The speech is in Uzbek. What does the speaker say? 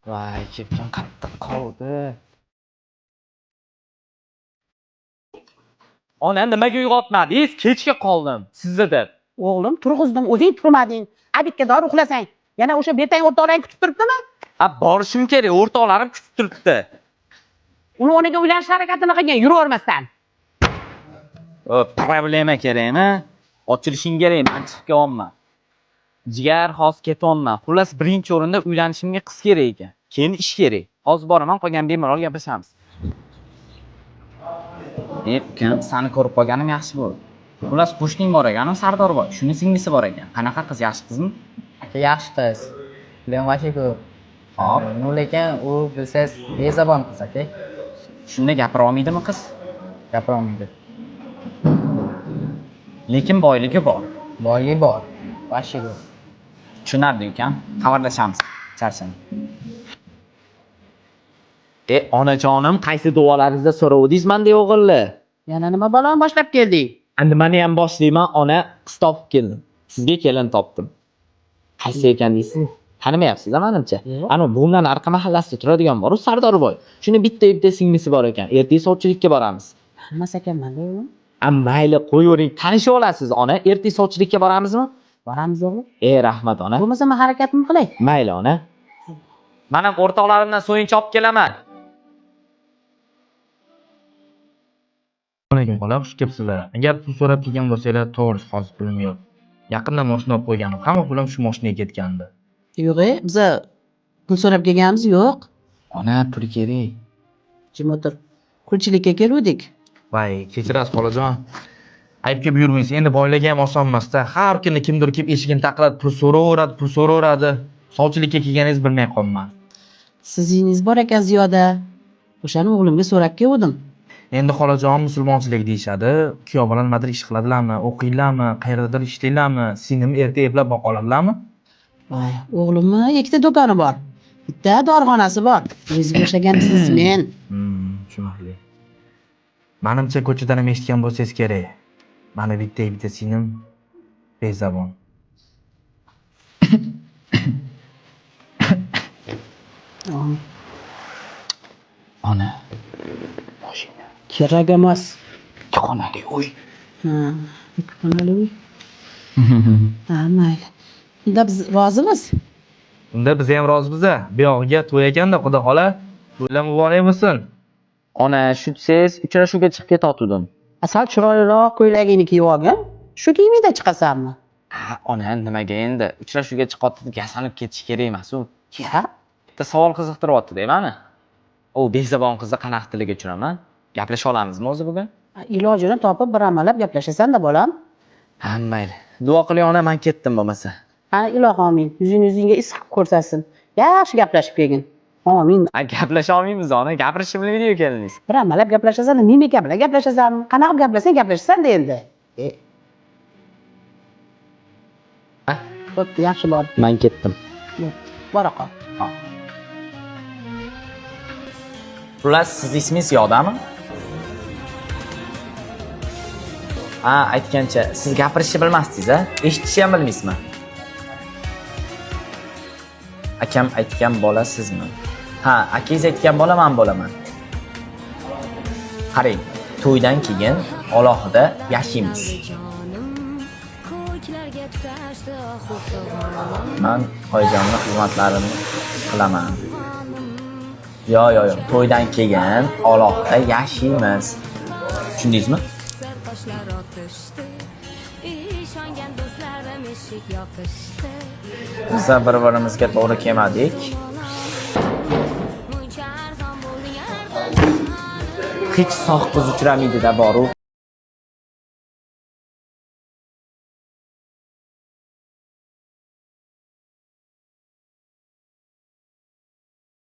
Voy, kepkam qattiq qoldi. Ona nimaga uyg'otmadingiz? Kechga qoldim. Sizda deb. O'g'lim, turg'izdim, o'zing turmading. Abitga dori uxlasang. Yana o'sha betang o'rtoqlaring kutib turibdimi? Borishim kerak, o'rtoqlarim kutib turibdi. Uni o'rniga uylanish harakatini qilgan, yuravermasdan. Problema kerakmi? Ochilishing kerak, men chiqib kelyapman. Jigar hozir ketyapman. Xullas, birinchi o'rinda uylanishimga qiz kerak ekan. Keyin ish kerak. Hozir boraman, qolgan bemalol gaplashamiz. Ukam, seni ko'rib qolganim yaxshi bo'ldi. Xullas, qo'shning bor ekan, Sardor bor. Shuni singlisi bor ekan. Qanaqa qiz, yaxshi qizmi? Aka yaxshi qiz. Bilan vashi ko'p. Hop, Lekin u bilsangiz bezabon qiz aka. shunda gapira olmaydimi qiz? Gapira olmaydi. Lekin boyligi bor. Boyi bor. Vashi ko'p. Tushunardi ukam. Xabarlashamiz. Charchang. Onajonim, qaysi duolaringizda so'ravdingiz menda o'g'illi? Yana nima balon boshlab kelding? Endi meni ham boshlayman, ona qiz topib keldim. Sizga kelin topdim. Qaysi ekan deysiz? Tanimayapsiz-a menimcha? Ana bundan arqa mahallasida turadigan bor, Sardorboy. Shuni bitta singlisi bor ekan. Ertaga sovchilikka boramiz. Hammasi ekanman-da o'g'lim. Mayli, qo'yavering. Tanishib olasiz, ona. Ertaga sovchilikka boramizmi? Boramiz o'g'lim. Rahmat, ona. Bo'lmasa men harakatimni qilay. Mayli, ona. Men ham o'rtoqlarimdan so'yinchi olib kelaman. Alaykum bola, xush kelibsizlar. Agar pul so'rab kelgan bo'lsanglar, to'g'risi hozir pulim yo'q. Yaqinda mashina olib qo'yganim, hamma pulim shu mashinaga ketgandi. Yo'q, biz pul so'rab kelganimiz yo'q. Ona, pul kerak. Jim o'tir. Qulchilikka keluvdik. Voy, kechirasiz xolajon. Aybga buyurmaysiz. Endi boylagan ham oson emas-da. Har kuni kimdir kelib eshigini taqilib, pul so'raveradi. Sovchilikka kelganingizni bilmay qolman. Sizingiz bor ekan Ziyoda. O'shani o'g'limga so'rab keldim. Endi xolajon musulmonchilik deyishadi. Kuyov bilan nimadir ish qiladilarmi, o'qiylarmi, qayerdadir ishlaylarmi, singlim erta eplab boqa oladilarmi? Voy, o'g'limni ikkita do'koni bor. Bitta dorixonasi bor. O'zingiz o'shagan biznesmen. Tushunarli. Menimcha ko'chadan ham eshitgan bo'lsangiz kerak. Mana bitta singlim bezabon. Ona, mashina. Kerak emas. Ikki xonali uy. Ikki xonali uy. Mayli. Unda biz rozimiz. Unda biz ham rozimiz-a. Bu yog'iga to'y ekanda, xudo xola, to'ylar muborak bo'lsin. Ona, shunsiz uchrashuvga chiqib ketotdim. Asal chiroyliroq ko'ylagingni kiyib olgin. Shu kiyimingda chiqasanmi? Ona, nimaga endi? Uchrashuvga chiqotdi, gasanib ketish kerak emas-ku. Ya, Bitta savol qiziqtiryapti-da meni. O bezabon qizni qanaqa tiliga tushiraman? Gaplasha olamizmi o'zi bugun? ilojini topib bir amalab gaplashasan-da bolam. Mayli. Duo qiling ona, men ketdim bo'lmasa. Ilohim, yuzingga issiq ko'rsatsin. Yaxshi gaplashib kelgin. Amin. Gaplasha olmaymiz ona, gapirishni bilmaydi-ku keliningiz. Bir amalab gaplashasan, nima gap bilan gaplashasan? Qanaqa gaplasang gaplashasan-da endi. Xo'p, yaxshi bor. Men ketdim. Bora qol. Xullas, siz ismingiz Ziyodami? Aytgancha, siz gapirishni bilmasdingiz-a? Eshitishni ham bilmaysizmi? Akam aytgan bola sizmi? Akangiz aytgan bola men bo'laman. Qarang, to'ydan keyin alohida yashaymiz. Men Hoyjonning xizmatlarini qilaman. Yo'q, to'ydan keyin alohida yashaymiz. Tushundingizmi? Biz bir-birimizga to'g'ri kelmadik. Hech sog' qiz uchramaydi-da boru.